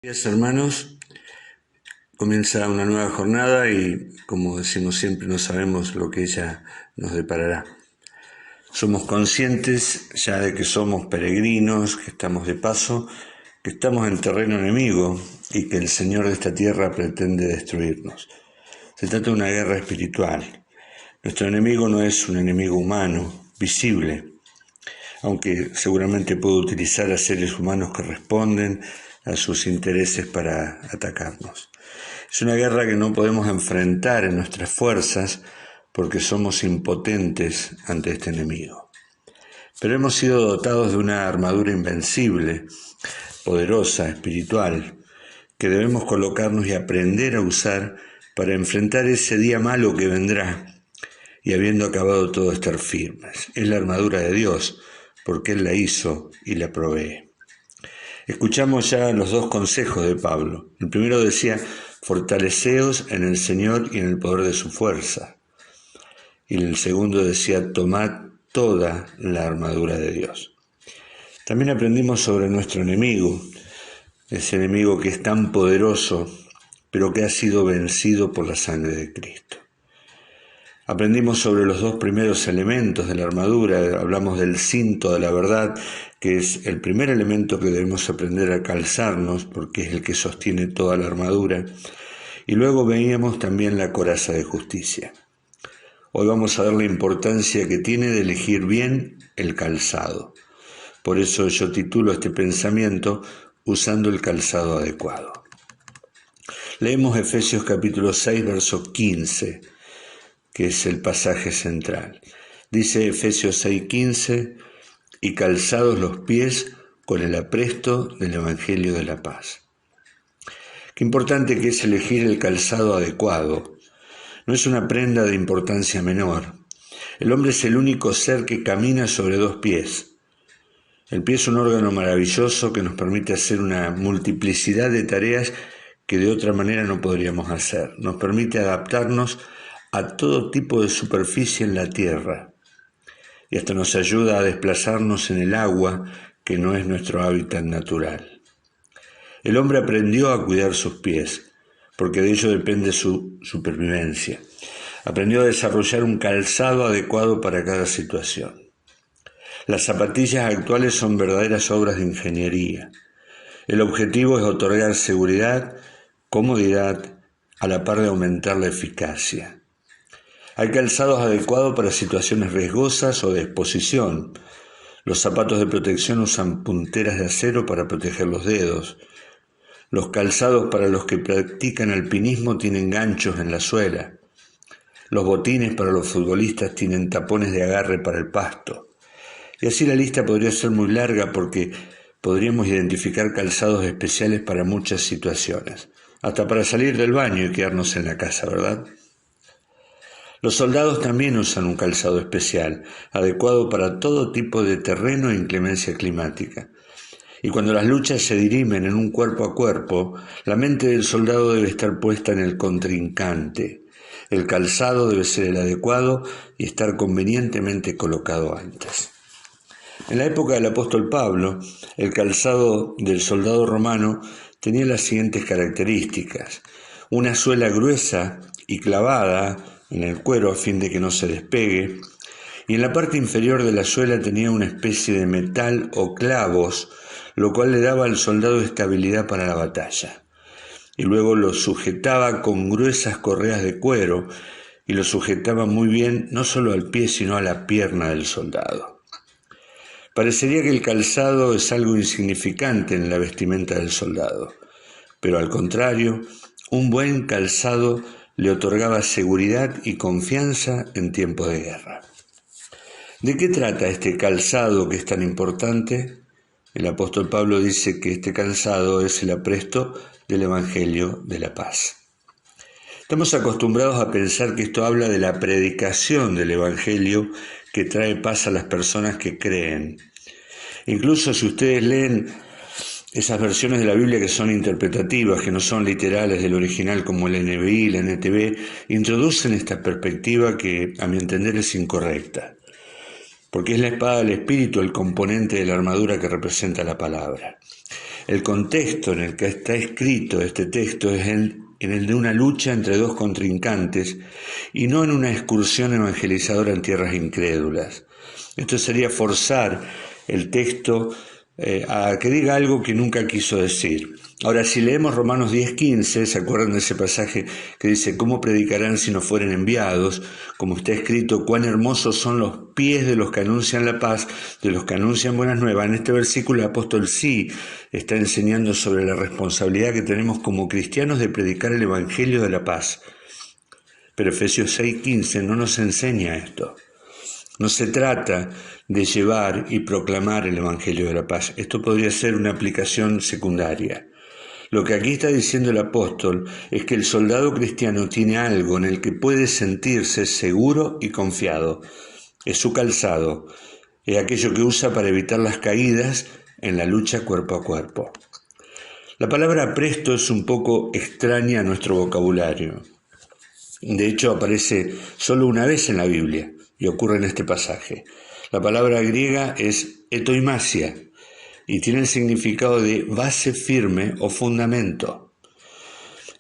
Buenos días, hermanos. Comienza una nueva jornada y, como decimos siempre, no sabemos lo que ella nos deparará. Somos conscientes ya de que somos peregrinos, que estamos de paso, que estamos en terreno enemigo y que el Señor de esta tierra pretende destruirnos. Se trata de una guerra espiritual. Nuestro enemigo no es un enemigo humano, visible, aunque seguramente puede utilizar a seres humanos que responden a sus intereses para atacarnos. Es una guerra que no podemos enfrentar en nuestras fuerzas porque somos impotentes ante este enemigo. Pero hemos sido dotados de una armadura invencible, poderosa, espiritual, que debemos colocarnos y aprender a usar para enfrentar ese día malo que vendrá y, habiendo acabado todo, estar firmes. Es la armadura de Dios, porque Él la hizo y la provee. Escuchamos ya los dos consejos de Pablo. El primero decía: fortaleceos en el Señor y en el poder de su fuerza. Y el segundo decía: tomad toda la armadura de Dios. También aprendimos sobre nuestro enemigo, ese enemigo que es tan poderoso, pero que ha sido vencido por la sangre de Cristo. Aprendimos sobre los dos primeros elementos de la armadura. Hablamos del cinto de la verdad, que es el primer elemento que debemos aprender a calzarnos, porque es el que sostiene toda la armadura. Y luego veíamos también la coraza de justicia. Hoy vamos a ver la importancia que tiene de elegir bien el calzado. Por eso yo titulo este pensamiento usando el calzado adecuado. Leemos Efesios capítulo 6, verso 15. Que es el pasaje central. Dice Efesios 6:15: y calzados los pies con el apresto del Evangelio de la paz. Qué importante que es elegir el calzado adecuado. No es una prenda de importancia menor. El hombre es el único ser que camina sobre dos pies. El pie es un órgano maravilloso que nos permite hacer una multiplicidad de tareas que de otra manera no podríamos hacer. Nos permite adaptarnos a todo tipo de superficie en la tierra, y hasta nos ayuda a desplazarnos en el agua, que no es nuestro hábitat natural. El hombre aprendió a cuidar sus pies, porque de ello depende su supervivencia. Aprendió a desarrollar un calzado adecuado para cada situación. Las zapatillas actuales son verdaderas obras de ingeniería. El objetivo es otorgar seguridad, comodidad, a la par de aumentar la eficacia. Hay calzados adecuados para situaciones riesgosas o de exposición. Los zapatos de protección usan punteras de acero para proteger los dedos. Los calzados para los que practican alpinismo tienen ganchos en la suela. Los botines para los futbolistas tienen tapones de agarre para el pasto. Y así la lista podría ser muy larga, porque podríamos identificar calzados especiales para muchas situaciones, hasta para salir del baño y quedarnos en la casa, ¿verdad? Los soldados también usan un calzado especial, adecuado para todo tipo de terreno e inclemencia climática. Y cuando las luchas se dirimen en un cuerpo a cuerpo, la mente del soldado debe estar puesta en el contrincante. El calzado debe ser el adecuado y estar convenientemente colocado antes. En la época del apóstol Pablo, el calzado del soldado romano tenía las siguientes características: una suela gruesa y clavada en el cuero a fin de que no se despegue, y en la parte inferior de la suela tenía una especie de metal o clavos, lo cual le daba al soldado estabilidad para la batalla. Y luego lo sujetaba con gruesas correas de cuero, y lo sujetaba muy bien no solo al pie sino a la pierna del soldado. Parecería que el calzado es algo insignificante en la vestimenta del soldado, pero al contrario, un buen calzado le otorgaba seguridad y confianza en tiempo de guerra. ¿De qué trata este calzado que es tan importante? El apóstol Pablo dice que este calzado es el apresto del Evangelio de la paz. Estamos acostumbrados a pensar que esto habla de la predicación del Evangelio que trae paz a las personas que creen. Incluso si ustedes leen esas versiones de la Biblia que son interpretativas, que no son literales del original, como el NBI, la NTV, introducen esta perspectiva que, a mi entender, es incorrecta, porque es la espada del Espíritu el componente de la armadura que representa la palabra. El contexto en el que está escrito este texto es en el de una lucha entre dos contrincantes y no en una excursión evangelizadora en tierras incrédulas. Esto sería forzar el texto a que diga algo que nunca quiso decir. Ahora, si leemos Romanos 10:15, ¿se acuerdan de ese pasaje que dice: ¿cómo predicarán si no fueren enviados? Como está escrito: cuán hermosos son los pies de los que anuncian la paz, de los que anuncian buenas nuevas. En este versículo el apóstol sí está enseñando sobre la responsabilidad que tenemos como cristianos de predicar el evangelio de la paz. Pero Efesios 6:15 no nos enseña esto. No se trata de llevar y proclamar el evangelio de la paz. Esto podría ser una aplicación secundaria. Lo que aquí está diciendo el apóstol es que el soldado cristiano tiene algo en el que puede sentirse seguro y confiado. Es su calzado, es aquello que usa para evitar las caídas en la lucha cuerpo a cuerpo. La palabra presto es un poco extraña a nuestro vocabulario. De hecho, aparece solo una vez en la Biblia y ocurre en este pasaje. La palabra griega es etoimasia y tiene el significado de base firme o fundamento.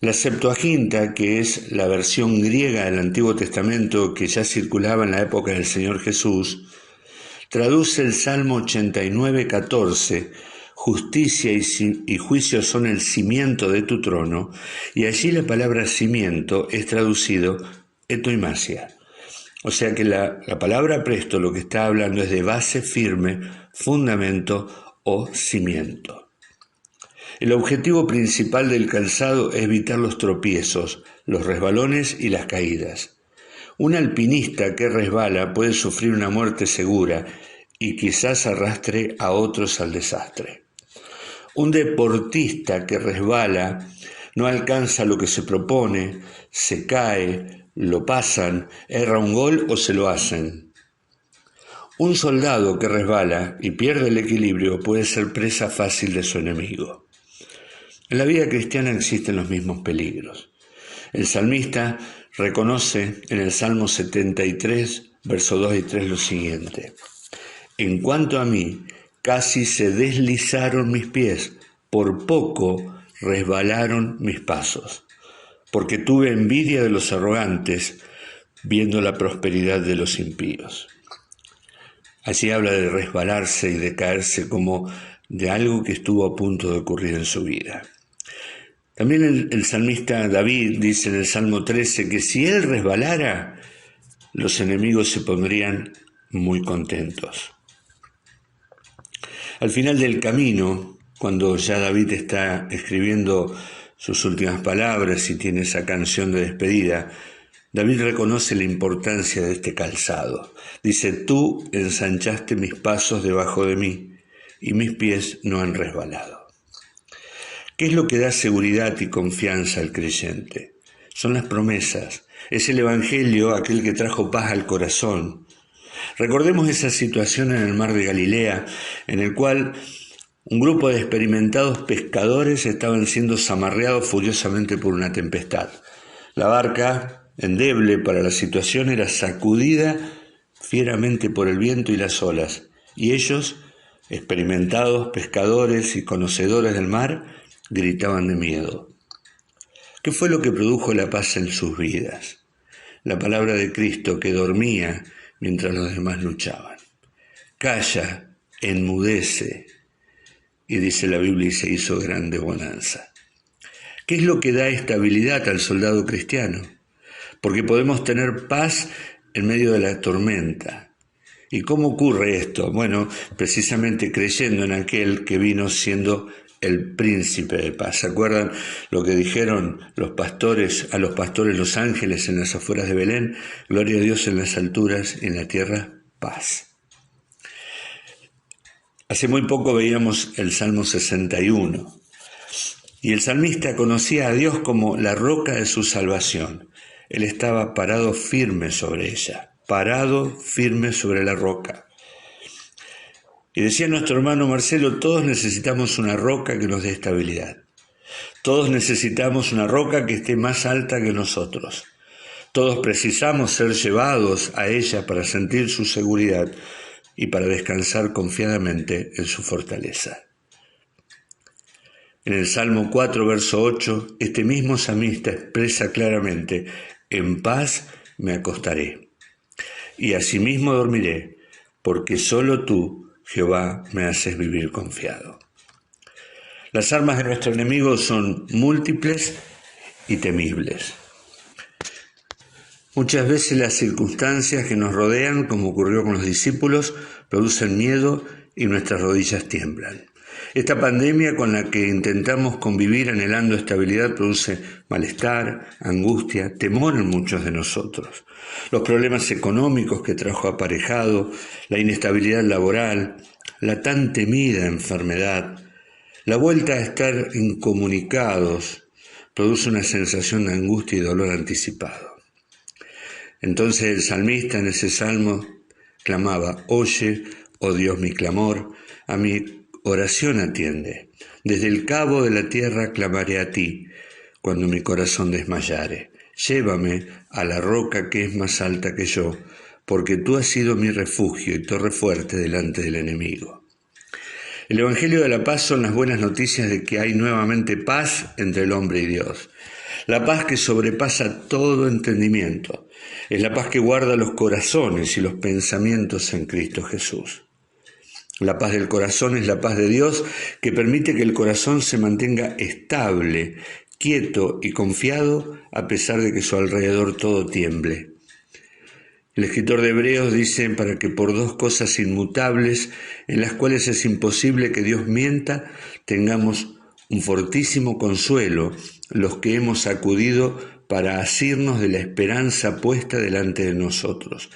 La Septuaginta, que es la versión griega del Antiguo Testamento que ya circulaba en la época del Señor Jesús, traduce el Salmo 89:14, justicia y juicio son el cimiento de tu trono, y allí la palabra cimiento es traducido etoimasia. O sea que la palabra presto lo que está hablando es de base firme, fundamento o cimiento. El objetivo principal del calzado es evitar los tropiezos, los resbalones y las caídas. Un alpinista que resbala puede sufrir una muerte segura y quizás arrastre a otros al desastre. Un deportista que resbala no alcanza lo que se propone, se cae, lo pasan, erra un gol o se lo hacen. Un soldado que resbala y pierde el equilibrio puede ser presa fácil de su enemigo. En la vida cristiana existen los mismos peligros. El salmista reconoce en el Salmo 73, versos 2 y 3 lo siguiente: en cuanto a mí, casi se deslizaron mis pies, por poco resbalaron mis pasos, porque tuve envidia de los arrogantes, viendo la prosperidad de los impíos. Allí habla de resbalarse y de caerse como de algo que estuvo a punto de ocurrir en su vida. También el salmista David dice en el Salmo 13 que si él resbalara, los enemigos se pondrían muy contentos. Al final del camino, cuando ya David está escribiendo sus últimas palabras y tiene esa canción de despedida, David reconoce la importancia de este calzado. Dice: tú ensanchaste mis pasos debajo de mí y mis pies no han resbalado. ¿Qué es lo que da seguridad y confianza al creyente? Son las promesas. Es el Evangelio aquel que trajo paz al corazón. Recordemos esa situación en el mar de Galilea, en el cual un grupo de experimentados pescadores estaban siendo zamarreados furiosamente por una tempestad. La barca, endeble para la situación, era sacudida fieramente por el viento y las olas, y ellos, experimentados pescadores y conocedores del mar, gritaban de miedo. ¿Qué fue lo que produjo la paz en sus vidas? La palabra de Cristo que dormía mientras los demás luchaban. Calla, enmudece, y dice la Biblia, y se hizo grande bonanza. ¿Qué es lo que da estabilidad al soldado cristiano? Porque podemos tener paz en medio de la tormenta. ¿Y cómo ocurre esto? Bueno, precisamente creyendo en aquel que vino siendo el príncipe de paz. ¿Se acuerdan lo que dijeron a los pastores los ángeles en las afueras de Belén? Gloria a Dios en las alturas y en la tierra paz. Hace muy poco veíamos el Salmo 61 y el salmista conocía a Dios como la roca de su salvación. Él estaba parado firme sobre ella, parado firme sobre la roca. Y decía nuestro hermano Marcelo: todos necesitamos una roca que nos dé estabilidad. Todos necesitamos una roca que esté más alta que nosotros. Todos precisamos ser llevados a ella para sentir su seguridad y para descansar confiadamente en su fortaleza. En el Salmo 4, verso 8, este mismo salmista expresa claramente: en paz me acostaré y asimismo dormiré, porque solo tú, Jehová, me haces vivir confiado. Las armas de nuestro enemigo son múltiples y temibles. Muchas veces las circunstancias que nos rodean, como ocurrió con los discípulos, producen miedo y nuestras rodillas tiemblan. Esta pandemia con la que intentamos convivir anhelando estabilidad produce malestar, angustia, temor en muchos de nosotros. Los problemas económicos que trajo aparejado, la inestabilidad laboral, la tan temida enfermedad, la vuelta a estar incomunicados produce una sensación de angustia y dolor anticipado. Entonces el salmista en ese salmo clamaba: oye, oh Dios, mi clamor, a mi oración atiende. Desde el cabo de la tierra clamaré a ti, cuando mi corazón desmayare. Llévame a la roca que es más alta que yo, porque tú has sido mi refugio y torre fuerte delante del enemigo. El Evangelio de la Paz son las buenas noticias de que hay nuevamente paz entre el hombre y Dios. La paz que sobrepasa todo entendimiento. Es la paz que guarda los corazones y los pensamientos en Cristo Jesús. La paz del corazón es la paz de Dios que permite que el corazón se mantenga estable, quieto y confiado a pesar de que su alrededor todo tiemble. El escritor de Hebreos dice: para que por dos cosas inmutables, en las cuales es imposible que Dios mienta, tengamos un fortísimo consuelo los que hemos acudido para asirnos de la esperanza puesta delante de nosotros,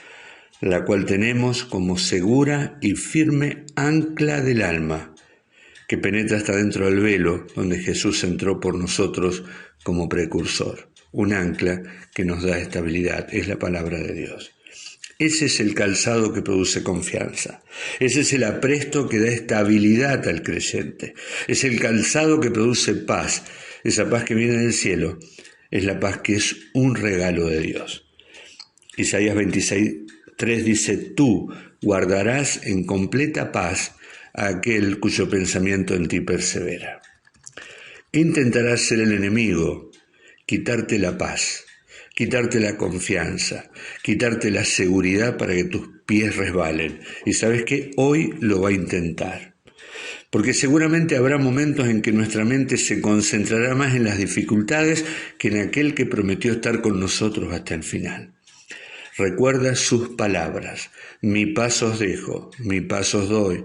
la cual tenemos como segura y firme ancla del alma, que penetra hasta dentro del velo donde Jesús entró por nosotros como precursor. Un ancla que nos da estabilidad, es la palabra de Dios. Ese es el calzado que produce confianza. Ese es el apresto que da estabilidad al creyente. Es el calzado que produce paz. Esa paz que viene del cielo es la paz que es un regalo de Dios. Isaías 26:3 dice: tú guardarás en completa paz a aquel cuyo pensamiento en ti persevera. ¿Qué intentará hacer el enemigo? Quitarte la paz, quitarte la confianza, quitarte la seguridad para que tus pies resbalen. Y sabes que hoy lo va a intentar. Porque seguramente habrá momentos en que nuestra mente se concentrará más en las dificultades que en aquel que prometió estar con nosotros hasta el final. Recuerda sus palabras: mi paz os dejo, mi paz os doy.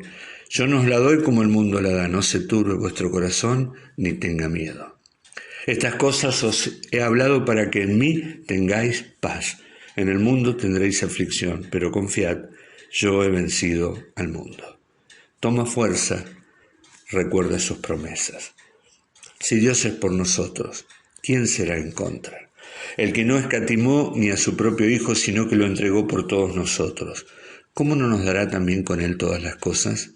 Yo no os la doy como el mundo la da, no se turbe vuestro corazón ni tenga miedo. Estas cosas os he hablado para que en mí tengáis paz. En el mundo tendréis aflicción, pero confiad, yo he vencido al mundo. Toma fuerza, recuerda sus promesas. Si Dios es por nosotros, ¿quién será en contra? El que no escatimó ni a su propio Hijo, sino que lo entregó por todos nosotros, ¿cómo no nos dará también con él todas las cosas?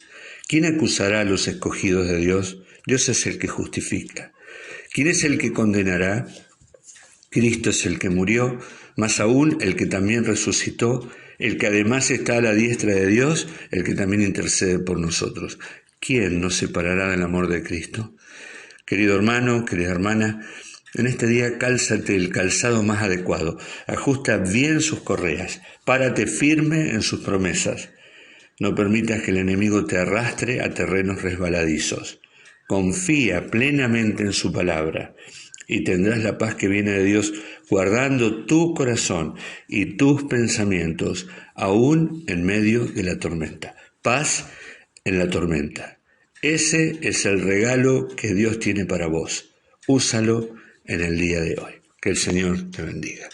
¿Quién acusará a los escogidos de Dios? Dios es el que justifica. ¿Quién es el que condenará? Cristo es el que murió, más aún el que también resucitó, el que además está a la diestra de Dios, el que también intercede por nosotros. ¿Quién nos separará del amor de Cristo? Querido hermano, querida hermana, en este día cálzate el calzado más adecuado, ajusta bien sus correas, párate firme en sus promesas. No permitas que el enemigo te arrastre a terrenos resbaladizos. Confía plenamente en su palabra y tendrás la paz que viene de Dios, guardando tu corazón y tus pensamientos aún en medio de la tormenta. Paz en la tormenta. Ese es el regalo que Dios tiene para vos. Úsalo en el día de hoy. Que el Señor te bendiga.